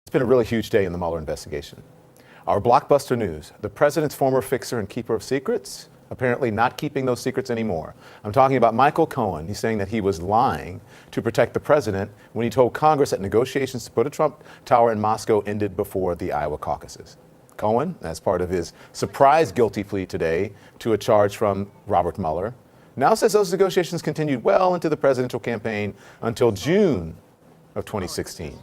It's been a really huge day in the Mueller investigation. Our blockbuster news, the president's former fixer and keeper of secrets, apparently not keeping those secrets anymore. I'm talking about Michael Cohen. He's saying that he was lying to protect the president when he told Congress that negotiations to put a Trump Tower in Moscow ended before the Iowa caucuses. Cohen, as part of his surprise guilty plea today to a charge from Robert Mueller, now says those negotiations continued well into the presidential campaign until June of 2016.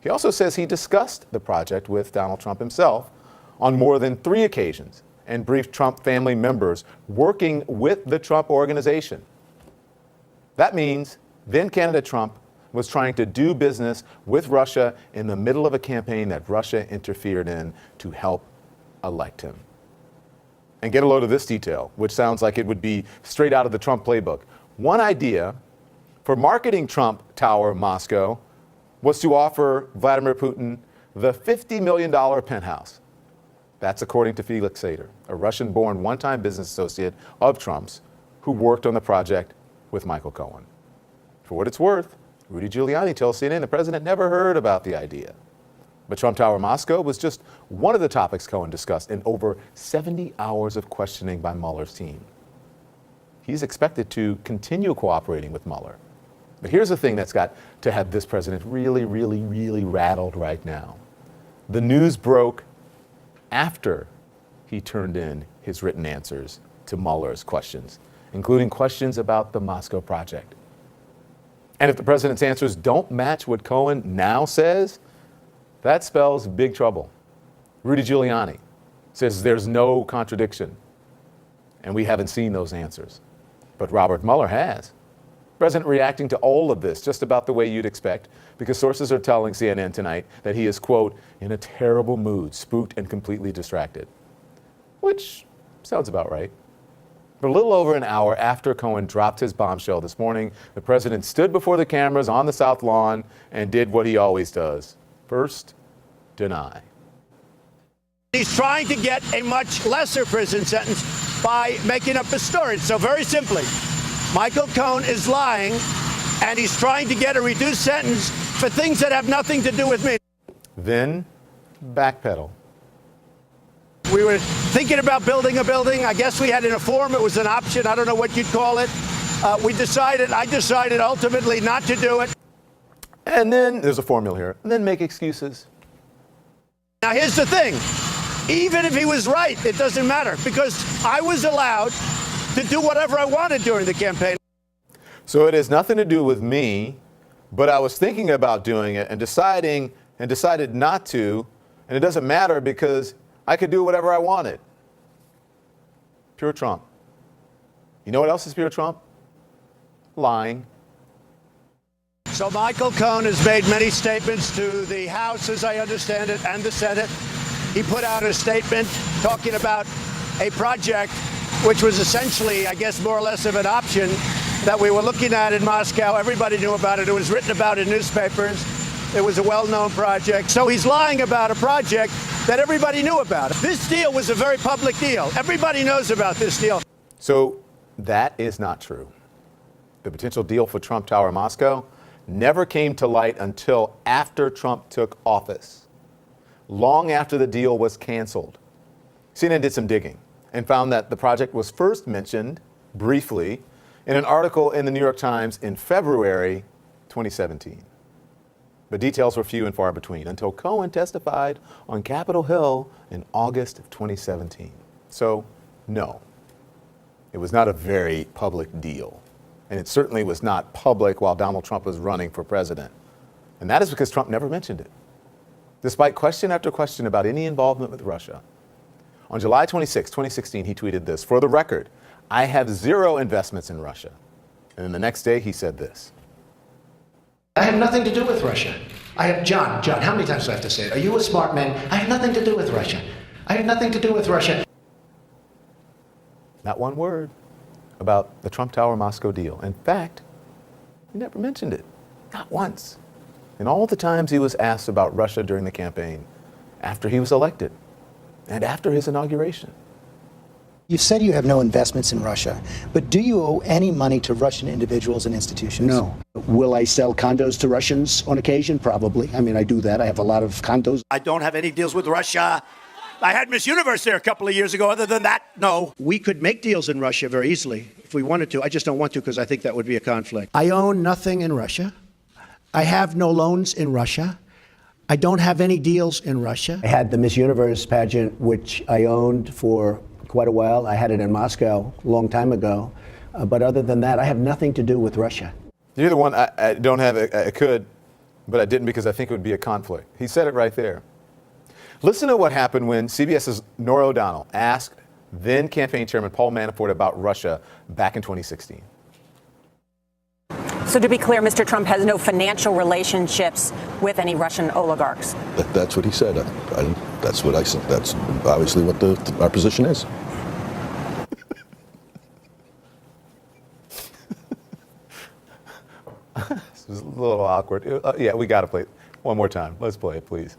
He also says he discussed the project with Donald Trump himself on more than 3 occasions and briefed Trump family members working with the Trump organization. That means then candidate Trump was trying to do business with Russia in the middle of a campaign that Russia interfered in to help elect him. And get a load of this detail, which sounds like it would be straight out of the Trump playbook. One idea for marketing Trump Tower Moscow was to offer Vladimir Putin the $50 million penthouse. That's according to Felix Sater, a Russian-born one-time business associate of Trump's who worked on the project with Michael Cohen. For what it's worth, Rudy Giuliani tells CNN the president never heard about the idea. But Trump Tower Moscow was just one of the topics Cohen discussed in over 70 hours of questioning by Mueller's team. He's expected to continue cooperating with Mueller. But here's the thing that's got to have this president really, really, really rattled right now. The news broke after he turned in his written answers to Mueller's questions, including questions about the Moscow project. And if the president's answers don't match what Cohen now says, that spells big trouble. Rudy Giuliani says there's no contradiction, and we haven't seen those answers. But Robert Mueller has. The president reacting to all of this just about the way you'd expect, because sources are telling CNN tonight that he is, quote, in a terrible mood, spooked and completely distracted. Which sounds about right. But a little over an hour after Cohen dropped his bombshell this morning, the president stood before the cameras on the South Lawn and did what he always does. First, deny. He's trying to get a much lesser prison sentence by making up a story. So very simply, Michael Cohen is lying, and he's trying to get a reduced sentence for things that have nothing to do with me. Then backpedal. We were thinking about building a building. I guess we had in a form. It was an option. I don't know what you'd call it. I decided ultimately not to do it. And then there's a formula here. And then make excuses. Now, here's the thing. Even if he was right, it doesn't matter, because I was allowed to do whatever I wanted during the campaign. So it has nothing to do with me, but I was thinking about doing it and decided not to, and it doesn't matter because I could do whatever I wanted. Pure Trump. You know what else is pure Trump? Lying. So Michael Cohen has made many statements to the House, as I understand it, and the Senate. He put out a statement talking about a project which was essentially, I guess, more or less of an option that we were looking at in Moscow. Everybody knew about it. It was written about in newspapers. It was a well-known project. So he's lying about a project that everybody knew about. This deal was a very public deal. Everybody knows about this deal. So that is not true. The potential deal for Trump Tower Moscow never came to light until after Trump took office, long after the deal was canceled. CNN did some digging and found that the project was first mentioned briefly in an article in the New York Times in February 2017. But details were few and far between until Cohen testified on Capitol Hill in August of 2017. So, no, it was not a very public deal. And it certainly was not public while Donald Trump was running for president. And that is because Trump never mentioned it, despite question after question about any involvement with Russia. On July 26, 2016, he tweeted this: "For the record, I have 0 investments in Russia." And then the next day, he said this: "I have nothing to do with Russia. John, how many times do I have to say it? Are you a smart man? I have nothing to do with Russia. I have nothing to do with Russia." Not one word about the Trump Tower Moscow deal. In fact, he never mentioned it, not once. And all the times he was asked about Russia during the campaign, after he was elected, and after his inauguration. You said you have no investments in Russia, but do you owe any money to Russian individuals and institutions? No. Will I sell condos to Russians on occasion? Probably. I mean, I do that. I have a lot of condos. I don't have any deals with Russia. I had Miss Universe there a couple of years ago. Other than that, no. We could make deals in Russia very easily if we wanted to. I just don't want to because I think that would be a conflict. I own nothing in Russia. I have no loans in Russia. I don't have any deals in Russia. I had the Miss Universe pageant, which I owned for quite a while. I had it in Moscow a long time ago. But other than that, I have nothing to do with Russia. You're the one I don't have. I could, but I didn't because I think it would be a conflict. He said it right there. Listen to what happened when CBS's Norah O'Donnell asked then campaign chairman Paul Manafort about Russia back in 2016. So to be clear, Mr. Trump has no financial relationships with any Russian oligarchs. That's what he said. That's what I said. That's obviously what our position is. This is a little awkward. Yeah, we got to play it one more time. Let's play it, please.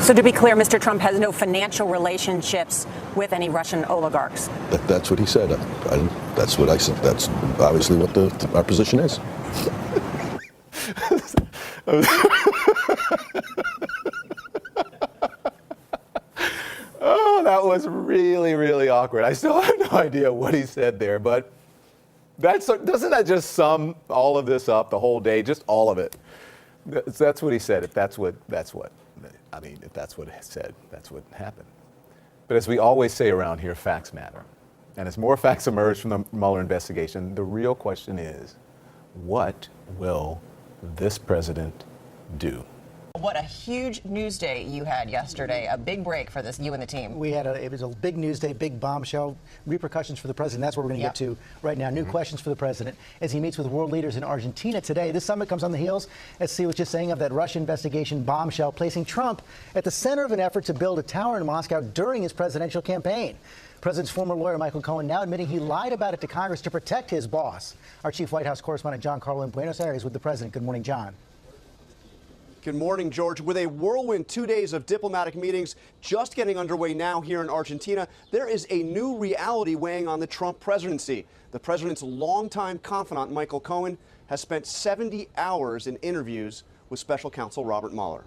So to be clear, Mr. Trump has no financial relationships with any Russian oligarchs. That's what he said. That's what I said. That's obviously what our position is. Oh, that was really, really awkward. I still have no idea what he said there, but doesn't that just sum all of this up, the whole day, just all of it? That's what he said. If that's what it said, that's what happened. But as we always say around here, facts matter. And as more facts emerge from the Mueller investigation, the real question is, what will this president do? What a huge news day you had yesterday. A big break for you and the team. It was a big news day, big bombshell, repercussions for the president. That's what we're going to get to right now. New questions for the president as he meets with world leaders in Argentina today. This summit comes on the heels, as C was just saying, of that Russia investigation bombshell, placing Trump at the center of an effort to build a tower in Moscow during his presidential campaign. The president's former lawyer, Michael Cohen, now admitting he lied about it to Congress to protect his boss. Our chief White House correspondent, John Carlo in Buenos Aires, with the president. Good morning, John. Good morning, George. With a whirlwind 2 days of diplomatic meetings just getting underway now here in Argentina, there is a new reality weighing on the Trump presidency. The president's longtime confidant, Michael Cohen, has spent 70 hours in interviews with special counsel Robert Mueller.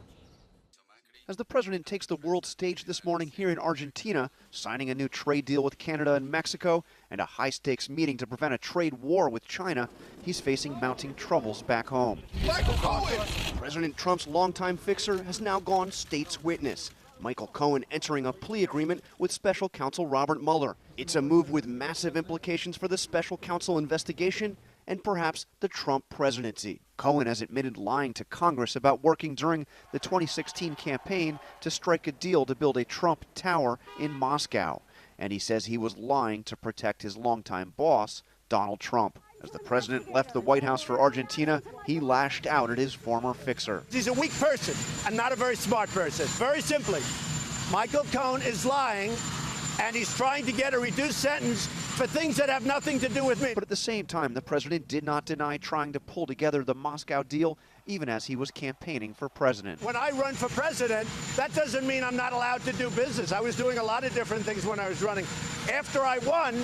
As the president takes the world stage this morning here in Argentina, signing a new trade deal with Canada and Mexico and a high-stakes meeting to prevent a trade war with China, he's facing mounting troubles back home. Michael Cohen! President Trump's longtime fixer has now gone state's witness. Michael Cohen entering a plea agreement with special counsel Robert Mueller. It's a move with massive implications for the special counsel investigation and perhaps the Trump presidency. Cohen has admitted lying to Congress about working during the 2016 campaign to strike a deal to build a Trump tower in Moscow. And he says he was lying to protect his longtime boss, Donald Trump. As the president left the White House for Argentina, he lashed out at his former fixer. He's a weak person and not a very smart person. Very simply, Michael Cohen is lying, and he's trying to get a reduced sentence for things that have nothing to do with me. But at the same time, the president did not deny trying to pull together the Moscow deal, even as he was campaigning for president. When I run for president, that doesn't mean I'm not allowed to do business. I was doing a lot of different things when I was running. After I won,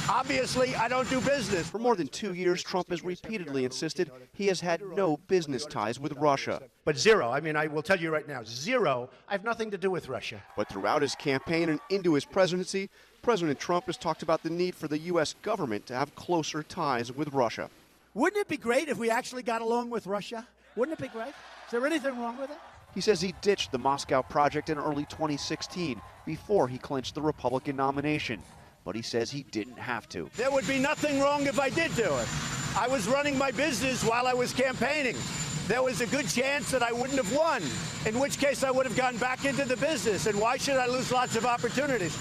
obviously, I don't do business. For more than 2 years, Trump has repeatedly insisted he has had no business ties with Russia. But zero. I mean, I will tell you right now, zero. I have nothing to do with Russia. But throughout his campaign and into his presidency, President Trump has talked about the need for the U.S. government to have closer ties with Russia. Wouldn't it be great if we actually got along with Russia? Wouldn't it be great? Is there anything wrong with it? He says he ditched the Moscow project in early 2016 before he clinched the Republican nomination. But he says he didn't have to. There would be nothing wrong if I did do it. I was running my business while I was campaigning. There was a good chance that I wouldn't have won, in which case I would have gone back into the business. And why should I lose lots of opportunities?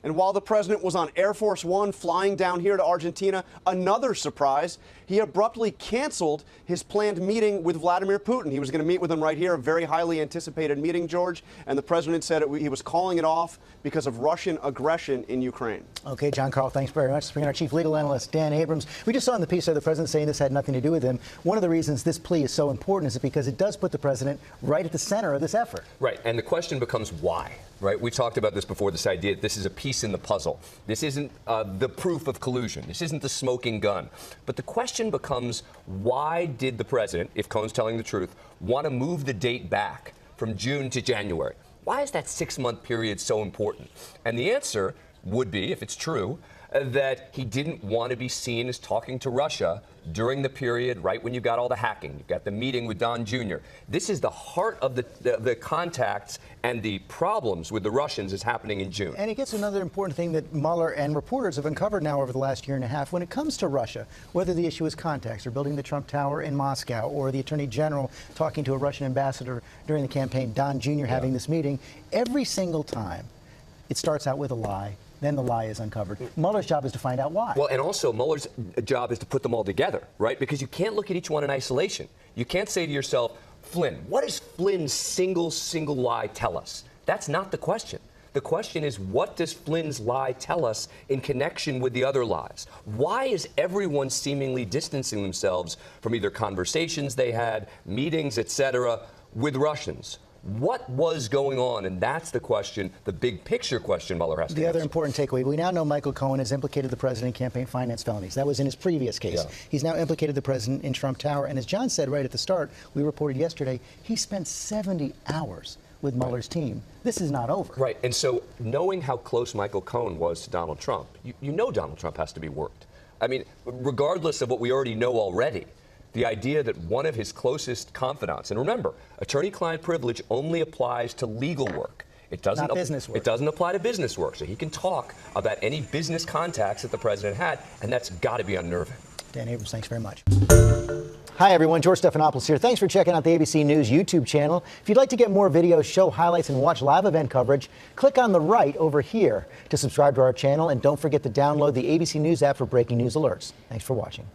And while the president was on Air Force One flying down here to Argentina, another surprise, he abruptly canceled his planned meeting with Vladimir Putin. He was going to meet with him right here, a very highly anticipated meeting, George, and the president said he was calling it off because of Russian aggression in Ukraine. Okay, John Carl, thanks very much. Bringing our chief legal analyst, Dan Abrams. We just saw in the piece there the president saying this had nothing to do with him. One of the reasons this plea is so important is because it does put the president right at the center of this effort. Right, and the question becomes why, right? We talked about this before, this idea that this is a piece in the puzzle. This isn't the proof of collusion. This isn't the smoking gun. But the question becomes, why did the president, if Cohen's telling the truth, want to move the date back from June to January? Why is that 6-month period so important? And the answer would be, if it's true, that he didn't want to be seen as talking to Russia during the period right when you got all the hacking. You've got the meeting with Don Jr. This is the heart of the contacts and the problems with the Russians is happening in June. And it gets another important thing that Mueller and reporters have uncovered now over the last year and a half. When it comes to Russia, whether the issue is contacts or building the Trump Tower in Moscow or the Attorney General talking to a Russian ambassador during the campaign, Don Jr. having this meeting, every single time it starts out with a lie. Then the lie is uncovered. Mueller's job is to find out why. Well, and also Mueller's job is to put them all together, right? Because you can't look at each one in isolation. You can't say to yourself, Flynn, what does Flynn's single lie tell us? That's not the question. The question is, what does Flynn's lie tell us in connection with the other lies? Why is everyone seemingly distancing themselves from either conversations they had, meetings, etc., with Russians? What was going on? And that's the question, the big picture question Mueller has to answer. The other important takeaway, we now know Michael Cohen has implicated the president in campaign finance felonies. That was in his previous case. Yeah. He's now implicated the president in Trump Tower. And as John said right at the start, we reported yesterday, he spent 70 hours with Mueller's team. This is not over. Right. And so knowing how close Michael Cohen was to Donald Trump, you know Donald Trump has to be worked. I mean, regardless of what we already know already, the idea that one of his closest confidants, and remember, attorney-client privilege only applies to legal work. It doesn't, not business work. It doesn't apply to business work. So he can talk about any business contacts that the president had, and that's got to be unnerving. Dan Abrams, thanks very much. Hi, everyone. George Stephanopoulos here. Thanks for checking out the ABC News YouTube channel. If you'd like to get more videos, show highlights, and watch live event coverage, click on the right over here to subscribe to our channel. And don't forget to download the ABC News app for breaking news alerts. Thanks for watching.